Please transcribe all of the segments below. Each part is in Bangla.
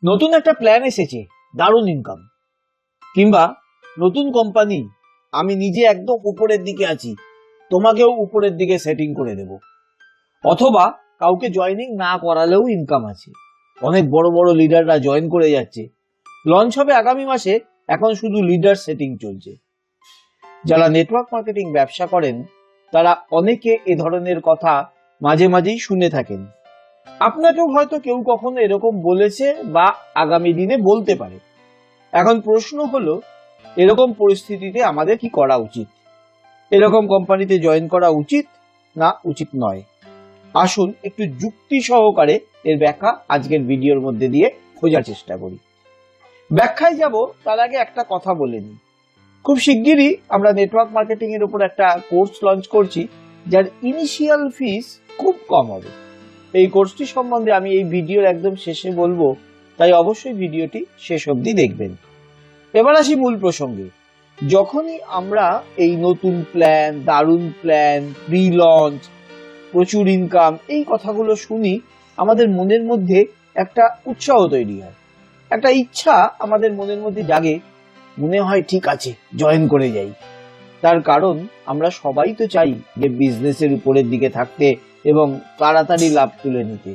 নতুন একটা প্ল্যান এসেছে, দারুণ ইনকাম, কিংবা নতুন কোম্পানি, আমি নিজে একদম উপরের দিকে আছি, তোমাকেও উপরের দিকে সেটিং করে দেব। অথবা কাউকে জয়েনিং না করালেও ইনকাম আছে, অনেক বড় বড় লিডাররা জয়েন করে যাচ্ছে। লঞ্চ হবে আগামী মাসে, এখন শুধু লিডার সেটিং চলছে। যারা নেটওয়ার্ক মার্কেটিং ব্যবসা করেন তারা অনেকে এ ধরনের কথা মাঝে মাঝেই শুনে থাকেন। আপনাকেও হয়তো কেউ কখনো এরকম বলেছে বা আগামী দিনে বলতে পারে। এখন প্রশ্ন হলো, এরকম পরিস্থিতিতে আমাদের কি করা উচিত? এরকম কোম্পানিতে জয়েন করা উচিত না উচিত নয়? আসুন একটু যুক্তি সহকারে এর ব্যাখ্যা আজকের ভিডিওর মধ্যে দিয়ে খোঁজার চেষ্টা করি। ব্যাখ্যায় যাব তার আগে একটা কথা বলে নিই। খুব শিগগিরই আমরা নেটওয়ার্ক মার্কেটিং এর উপর একটা কোর্স লঞ্চ করছি, যার ইনিশিয়াল ফিস খুব কম হবে। এই কোর্সটি সম্বন্ধে আমি এই ভিডিওর একদম শেষে বলবো, তাই অবশ্যই ভিডিওটি শেষ অবধি দেখবেন। এবার আসি মূল প্রসঙ্গে। যখনই আমরা এই নতুন প্ল্যান, দারুণ প্ল্যান, প্রি লঞ্চ, প্রচুর ইনকাম, এই কথাগুলো শুনি, আমাদের মনের মধ্যে একটা উৎসাহ তৈরি হয়, একটা ইচ্ছা আমাদের মনের মধ্যে জাগে, মনে হয় ঠিক আছে জয়েন করে যাই। তার কারণ আমরা সবাই তো চাই যে বিজনেসের উপরের দিকে থাকতে এবং তাড়াতাড়ি লাভ তুলে নিতে।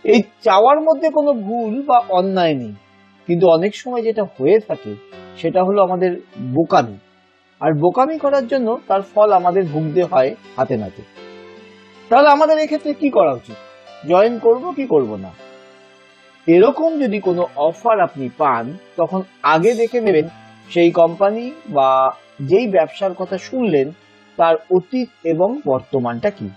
এই চাওয়ার মধ্যে কোনো ভুল বা অন্যায় নেই, কিন্তু অনেক সময় যেটা হয়ে থাকে সেটা হলো আমাদের বোকামি, আর বোকামি করার জন্য তার ফল আমাদের ভুগতে হয় হাতে নাতে। তাহলে আমাদের এক্ষেত্রে কি করা উচিত? জয়েন করব কি করব না? এরকম যদি কোনো অফার আপনি পান, তখন আগে দেখে নেবেন সেই কোম্পানি বা যেই ব্যবসার কথা শুনলেন তার অতীত এবং বর্তমানটা কি।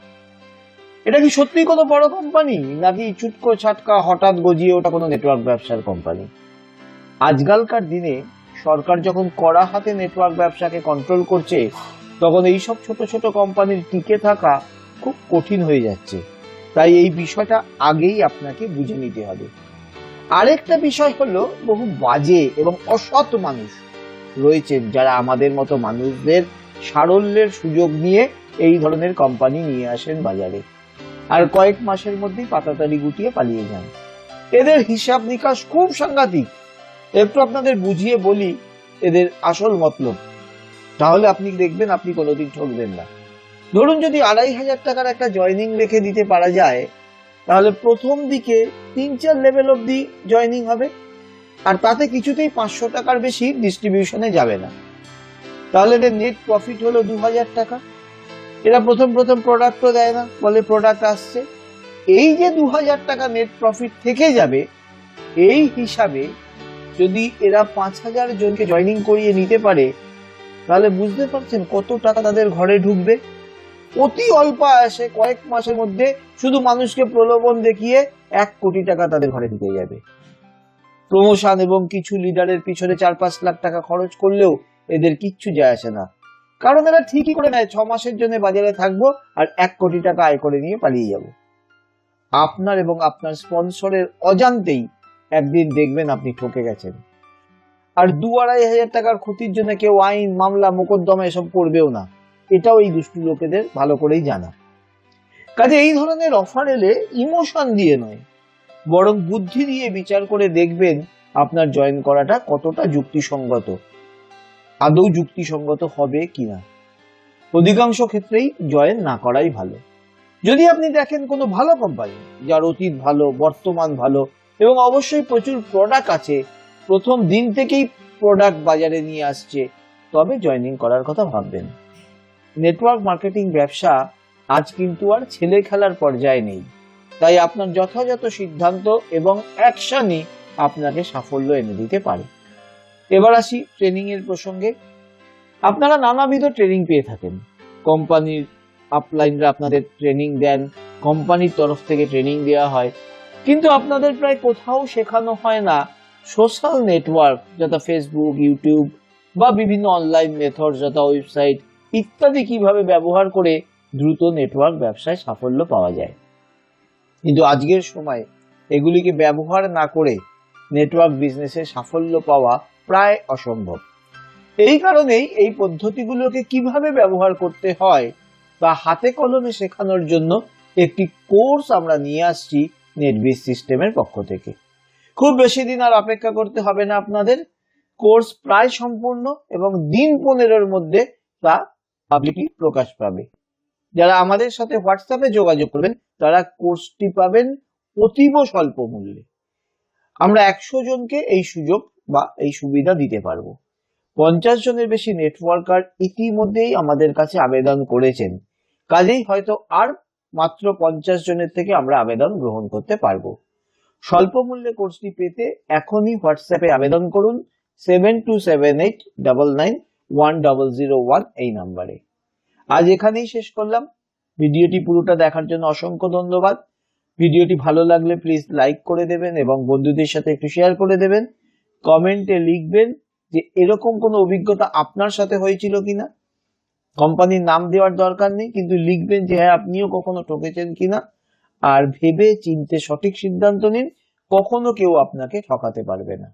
এটা কি সত্যি কোনো বড় কোম্পানি, নাকি চুটকো ছাটকা হঠাৎ গজিয়ে ওঠা কোনো নেটওয়ার্ক ব্যবসার কোম্পানি? আজকালকার দিনে সরকার যখন কড়া হাতে নেটওয়ার্ক ব্যবসাকে কন্ট্রোল করছে, তখন এইসব ছোট ছোট কোম্পানির টিকে থাকা খুব কঠিন হয়ে যাচ্ছে। তাই এই বিষয়টা আগেই আপনাকে বুঝে নিতে হবে। আরেকটা বিষয় হলো, বহু বাজে এবং অসৎ মানুষ রয়েছেন যারা আমাদের মতো মানুষদের সারল্যের সুযোগ নিয়ে এই ধরনের কোম্পানি নিয়ে আসেন বাজারে, আর কয়েক মাসের মধ্যেই পাতাতাড়ি গুটিয়ে পালিয়ে যান। এদের হিসাব নিকাশ খুব সাংঘাতিক। একটু আপনাদের বুঝিয়ে বলি এদের আসল মতলব, তাহলে আপনি দেখবেন আপনি কোনোদিন ঠকবেন না। ধরুন যদি 2500 টাকার একটা জয়েনিং রেখে দিতে পারা যায়, তাহলে প্রথম দিকে 3-4 লেভেল অব্দি জয়েনিং হবে, আর তাতে কিছুতেই 500 টাকার বেশি ডিস্ট্রিবিউশনে যাবে না। তাহলে এদের নেট প্রফিট হলো 2000 টাকা। এরা প্রথম প্রোডাক্টও দেয় না, বলে প্রোডাক্ট আসছে। এই যে 2000 টাকা নেট প্রফিট থেকে যাবে, এই হিসাবে যদি এরা 5000 জনকে জয়েনিং করিয়ে নিতে পারে, তাহলে বুঝতে পারছেন কত টাকা তাদের ঘরে ঢুকবে। অতি অল্প আসে কয়েক মাসের মধ্যে শুধু মানুষকে প্রলোভন দেখিয়ে 1 কোটি টাকা তাদের ঘরে ঢুকে যাবে। প্রমোশন এবং কিছু লিডারের পিছনে 4-5 লাখ টাকা খরচ করলেও এদের কিচ্ছু যায় আসে না, কারণ এরা ঠিকই করে নেয় 6 মাসের জন্য বাজারে থাকবো আর 1 কোটি টাকা আয় করে নিয়ে পালিয়ে যাব। আপনার এবং আপনার স্পন্সরের অজান্তেই একদিন দেখবেন আপনি ঠকে গেছেন। আর 2-2.5 হাজার টাকার ক্ষতির জন্য কেউ আইন, মামলা, মোকদ্দমা এসব করবেও না, এটাও এই দুষ্টু লোকেদের ভালো করেই জানা। কাজে এই ধরনের অফার এলে ইমোশন দিয়ে নয়, বরং বুদ্ধি দিয়ে বিচার করে দেখবেন আপনার জয়েন করাটা কতটা যুক্তিসঙ্গত, আদৌ যুক্তিসঙ্গত হবে কিনা। অধিকাংশ ক্ষেত্রেই জয়েন না করাই ভালো। যদি আপনি দেখেন কোনো ভালো কোম্পানি যার অতীত ভালো, বর্তমান ভালো এবং অবশ্যই প্রচুর প্রোডাক্ট আছে, প্রথম দিন থেকেই প্রোডাক্ট বাজারে নিয়ে আসছে, তবে জয়েনিং করার কথা ভাববেন। নেটওয়ার্ক মার্কেটিং ব্যবসা আজ কিন্তু আর ছেলে খেলার পর্যায়ে নেই, তাই আপনার যথাযথ সিদ্ধান্ত এবং অ্যাকশনই আপনাকে সাফল্য এনে দিতে পারে। এবার আসি ট্রেনিং এর প্রসঙ্গে। আপনারা নানাবিধ ট্রেনিং পেয়ে থাকেন, কোম্পানির আপলাইনরা আপনাদের ট্রেনিং দেন, কোম্পানির তরফ থেকে ট্রেনিং দেওয়া হয়, কিন্তু আপনাদের প্রায় কোথাও শেখানো হয় না সোশ্যাল নেটওয়ার্ক, যথা ফেসবুক, ইউটিউব বা বিভিন্ন অনলাইন মেথড যথা ওয়েবসাইট ইত্যাদি কিভাবে ব্যবহার করে দ্রুত নেটওয়ার্ক ব্যবসায় সাফল্য পাওয়া যায়। কিন্তু আজকের সময় এগুলিকে ব্যবহার না করে নেটওয়ার্ক বিজনেসে সাফল্য পাওয়া প্রায় অসম্ভব। এই কারণেই এই পদ্ধতিগুলোকে কিভাবে ব্যবহার করতে হয় বা হাতে কলমে শেখানোর জন্য একটি কোর্স আমরা নিয়ে আসছি নেটবিজ সিস্টেমের পক্ষ থেকে। খুব বেশি দিন আর অপেক্ষা করতে হবে না আপনাদের। কোর্স প্রায় সম্পূর্ণ এবং দিন 15-র মধ্যে তা পাবলিকলি প্রকাশ পাবে। যারা আমাদের সাথে হোয়াটসঅ্যাপে যোগাযোগ করবেন তারা কোর্সটি পাবেন অতীব স্বল্প মূল্যে। আমরা 100 জনকে এই সুযোগ বা এই সুবিধা দিতে পারবো। 50 জনের বেশি নেটওয়ার্কার ইতিমধ্যেই আমাদের কাছে আবেদন করেছেন, কাজেই হয়তো আর মাত্র 50 জনের থেকে আমরা আবেদন গ্রহণ করতে পারবো। স্বল্প মূল্যে কোর্সটি পেতে এখনই হোয়াটসঅ্যাপে আবেদন করুন 7278991001 এই নাম্বারে। আজ এখানেই শেষ করলাম। ভিডিওটি পুরোটা দেখার জন্য অসংখ্য ধন্যবাদ। ভিডিওটি ভালো লাগলে প্লিজ লাইক করে দেবেন এবং বন্ধুদের সাথে একটু শেয়ার করে দেবেন। কমেন্টে লিখবেন যে এরকম কোনো অভিজ্ঞতা আপনার সাথে হয়েছিল কিনা। কোম্পানির নাম দেওয়ার দরকার নেই, কিন্তু লিখবেন যে হ্যাঁ আপনিও কখনো ঠকেছেন কিনা। আর ভেবে চিন্তে সঠিক সিদ্ধান্ত নিন, কখনো কেউ আপনাকে ঠকাতে পারবে না।